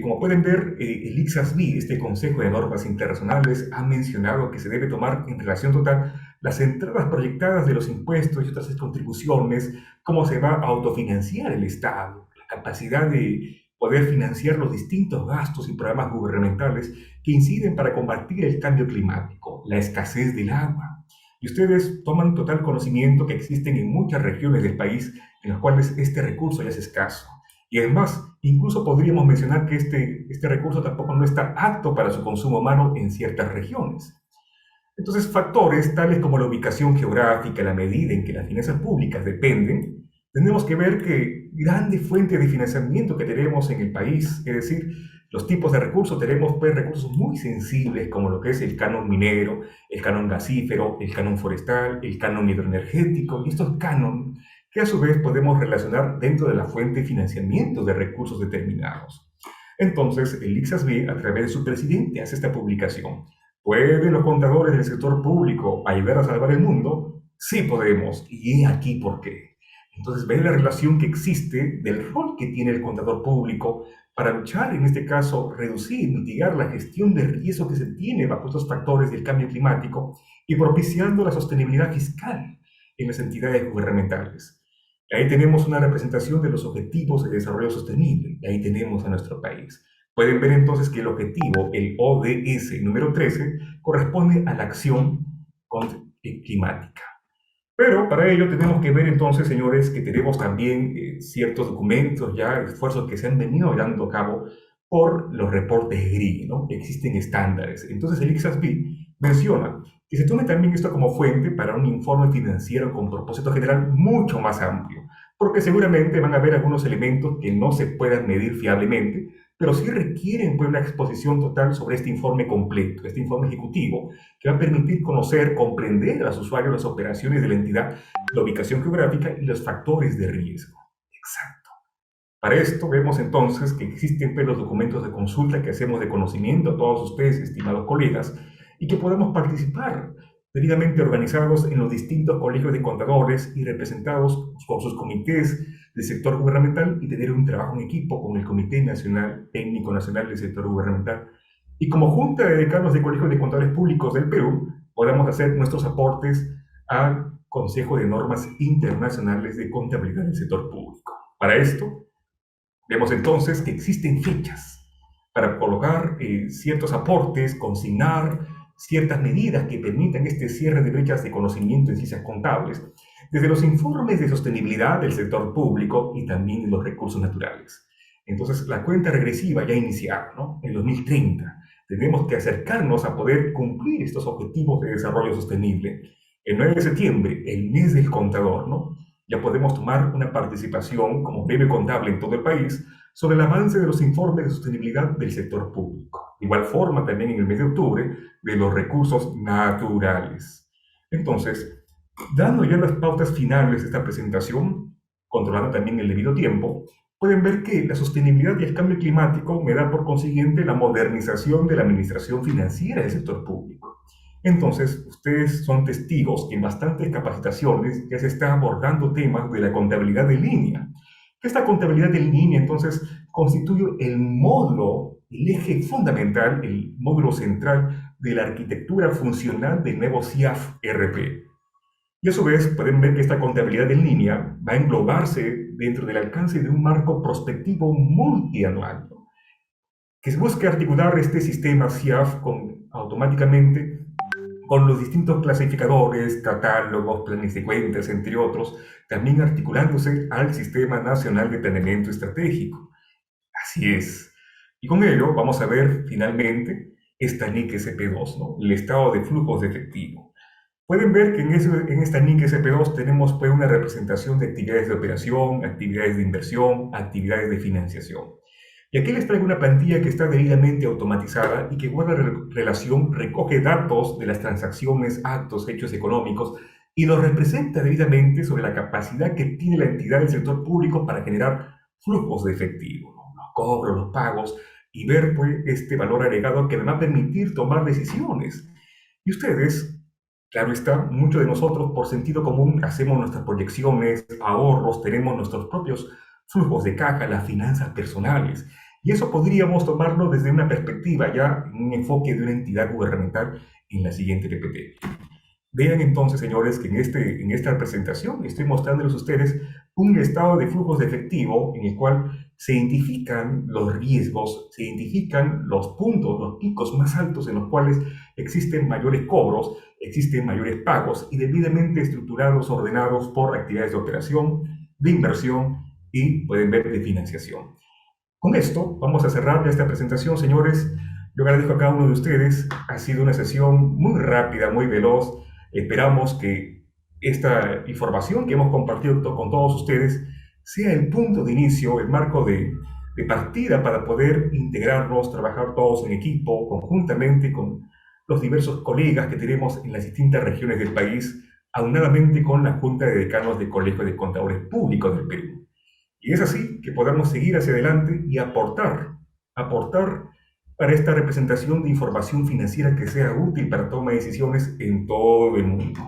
Como pueden ver, el ICSASB, este Consejo de Normas Internacionales, ha mencionado que se debe tomar en relación total las entradas proyectadas de los impuestos y otras contribuciones, cómo se va a autofinanciar el Estado, la capacidad de poder financiar los distintos gastos y programas gubernamentales que inciden para combatir el cambio climático, la escasez del agua. Y ustedes toman total conocimiento que existen en muchas regiones del país en las cuales este recurso ya es escaso. Y además, incluso podríamos mencionar que este recurso tampoco no está apto para su consumo humano en ciertas regiones. Entonces, factores tales como la ubicación geográfica, la medida en que las finanzas públicas dependen, tenemos que ver que grandes fuentes de financiamiento que tenemos en el país, es decir, los tipos de recursos, tenemos pues recursos muy sensibles como lo que es el canon minero, el canon gasífero, el canon forestal, el canon hidroenergético, y estos canon que a su vez podemos relacionar dentro de la fuente de financiamiento de recursos determinados. Entonces, el ICSASB, a través de su presidente, hace esta publicación. ¿Pueden los contadores del sector público ayudar a salvar el mundo? Sí podemos, y he aquí por qué. Entonces, ven la relación que existe del rol que tiene el contador público para luchar, en este caso, reducir, mitigar la gestión de riesgo que se tiene bajo estos factores del cambio climático y propiciando la sostenibilidad fiscal en las entidades gubernamentales. Ahí tenemos una representación de los objetivos de desarrollo sostenible, y ahí tenemos a nuestro país. Pueden ver entonces que el objetivo, el ODS número 13, corresponde a la acción climática. Pero para ello tenemos que ver entonces, señores, que tenemos también ciertos documentos, ya esfuerzos que se han venido llevando a cabo por los reportes GRI, ¿no? Existen estándares. Entonces el ICSASB menciona que se tome también esto como fuente para un informe financiero con propósito general mucho más amplio, porque seguramente van a haber algunos elementos que no se puedan medir fiablemente, pero sí requieren pues, una exposición total sobre este informe completo, este informe ejecutivo, que va a permitir conocer, comprender a los usuarios las operaciones de la entidad, la ubicación geográfica y los factores de riesgo. Exacto. Para esto vemos entonces que existen pues, los documentos de consulta que hacemos de conocimiento a todos ustedes, estimados colegas, y que podamos participar debidamente organizados en los distintos colegios de contadores y representados por sus comités del sector gubernamental y tener un trabajo en equipo con el Comité Nacional Técnico Nacional del Sector Gubernamental. Y como Junta de Decanos de Colegios de Contadores Públicos del Perú, podamos hacer nuestros aportes al Consejo de Normas Internacionales de Contabilidad del Sector Público. Para esto, vemos entonces que existen fechas para colocar ciertos aportes, consignar ciertas medidas que permitan este cierre de brechas de conocimiento en ciencias contables, desde los informes de sostenibilidad del sector público y también de los recursos naturales. Entonces, la cuenta regresiva ya iniciada, ¿no? En 2030, tenemos que acercarnos a poder cumplir estos objetivos de desarrollo sostenible. El 9 de septiembre, el mes del contador, ¿no? Ya podemos tomar una participación como gremio contable en todo el país sobre el avance de los informes de sostenibilidad del sector público. De igual forma, también en el mes de octubre, de los recursos naturales. Entonces, dando ya las pautas finales de esta presentación, controlando también el debido tiempo, pueden ver que la sostenibilidad y el cambio climático me da por consiguiente la modernización de la administración financiera del sector público. Entonces, ustedes son testigos que en bastantes capacitaciones ya se está abordando temas de la contabilidad en línea. Esta contabilidad en línea, entonces, constituye el módulo, el eje fundamental, el módulo central de la arquitectura funcional del nuevo CIAF RP. Y a su vez, pueden ver que esta contabilidad en línea va a englobarse dentro del alcance de un marco prospectivo multianual, ¿no? Que se busque articular este sistema CIAF automáticamente con los distintos clasificadores, catálogos, planes de cuentas, entre otros, también articulándose al Sistema Nacional de Planeamiento Estratégico. Así es. Y con ello vamos a ver finalmente esta NIC SP2, ¿no? El estado de flujos de efectivo. Pueden ver que en esta NIC SP2 tenemos pues, una representación de actividades de operación, actividades de inversión, actividades de financiación. Y aquí les traigo una plantilla que está debidamente automatizada y que guarda relación, recoge datos de las transacciones, actos, hechos económicos y los representa debidamente sobre la capacidad que tiene la entidad del sector público para generar flujos de efectivo, ¿no? Los cobros, los pagos y ver pues, este valor agregado que me va a permitir tomar decisiones. Y ustedes, claro está, muchos de nosotros por sentido común hacemos nuestras proyecciones, ahorros, tenemos nuestros propios flujos de caja, las finanzas personales. Y eso podríamos tomarlo desde una perspectiva ya, un enfoque de una entidad gubernamental en la siguiente PPT. Vean entonces, señores, que en esta presentación estoy mostrándoles a ustedes un estado de flujos de efectivo en el cual se identifican los riesgos, se identifican los puntos, los picos más altos en los cuales existen mayores cobros, existen mayores pagos y debidamente estructurados, ordenados por actividades de operación, de inversión y pueden ver de financiación. Con esto vamos a cerrar esta presentación, señores. Yo agradezco a cada uno de ustedes. Ha sido una sesión muy rápida, muy veloz. Esperamos que esta información que hemos compartido con todos ustedes sea el punto de inicio, el marco de partida para poder integrarnos, trabajar todos en equipo, conjuntamente con los diversos colegas que tenemos en las distintas regiones del país, aunadamente con la Junta de Decanos del Colegio de Contadores Públicos del Perú. Y es así que podamos seguir hacia adelante y aportar para esta representación de información financiera que sea útil para toma de decisiones en todo el mundo.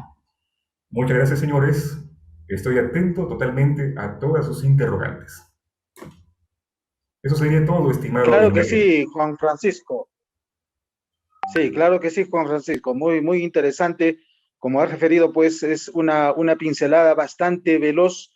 Muchas gracias, señores. Estoy atento totalmente a todas sus interrogantes. Eso sería todo, estimado. Claro que sí, Juan Francisco. Sí, claro que sí, Juan Francisco. Muy, muy interesante. Como has referido, pues es una pincelada bastante veloz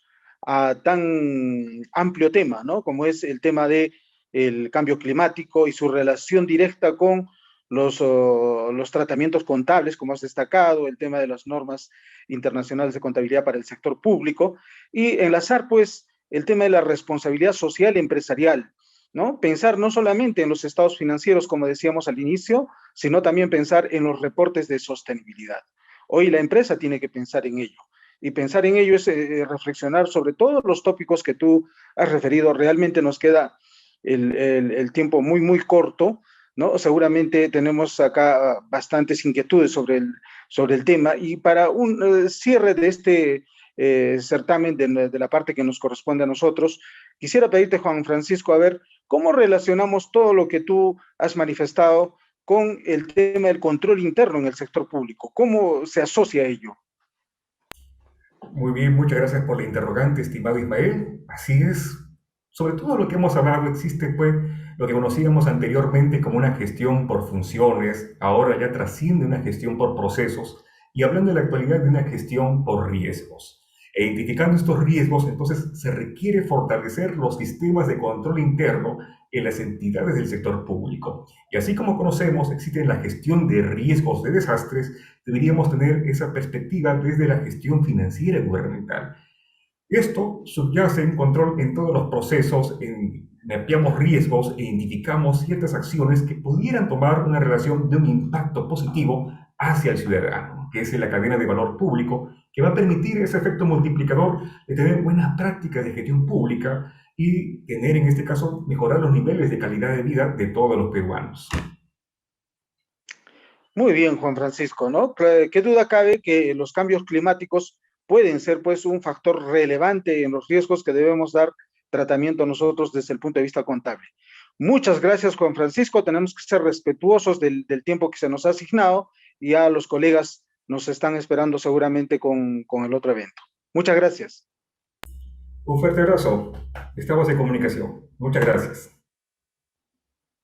a tan amplio tema, ¿no? Como es el tema de el cambio climático y su relación directa con los tratamientos contables, como has destacado, el tema de las normas internacionales de contabilidad para el sector público, y enlazar, pues, el tema de la responsabilidad social y empresarial, ¿no? Pensar no solamente en los estados financieros, como decíamos al inicio, sino también pensar en los reportes de sostenibilidad. Hoy la empresa tiene que pensar en ello. Y pensar en ello es reflexionar sobre todos los tópicos que tú has referido. Realmente nos queda el tiempo muy, muy corto, ¿no? Seguramente tenemos acá bastantes inquietudes sobre el tema. Y para un cierre de certamen de la parte que nos corresponde a nosotros. Quisiera pedirte, Juan Francisco, a ver, ¿cómo relacionamos todo lo que tú has manifestado con el tema del control interno en el sector público? ¿Cómo se asocia ello? Muy bien, muchas gracias por la interrogante, estimado Ismael. Así es. Sobre todo lo que hemos hablado, existe pues lo que conocíamos anteriormente como una gestión por funciones, ahora ya trasciende una gestión por procesos y hablando en la actualidad de una gestión por riesgos. E identificando estos riesgos, entonces se requiere fortalecer los sistemas de control interno en las entidades del sector público. Y así como conocemos, existe la gestión de riesgos de desastres, deberíamos tener esa perspectiva desde la gestión financiera gubernamental. Esto subyace en control en todos los procesos, mapeamos riesgos e identificamos ciertas acciones que pudieran tomar una relación de un impacto positivo hacia el ciudadano, que es la cadena de valor público, que va a permitir ese efecto multiplicador de tener buenas prácticas de gestión pública y tener, en este caso, mejorar los niveles de calidad de vida de todos los peruanos. Muy bien, Juan Francisco, ¿no? ¿Qué duda cabe que los cambios climáticos pueden ser, pues, un factor relevante en los riesgos que debemos dar tratamiento nosotros desde el punto de vista contable? Muchas gracias, Juan Francisco. Tenemos que ser respetuosos del tiempo que se nos ha asignado y ya los colegas nos están esperando seguramente con el otro evento. Muchas gracias. Un fuerte abrazo. Estamos en comunicación. Muchas gracias.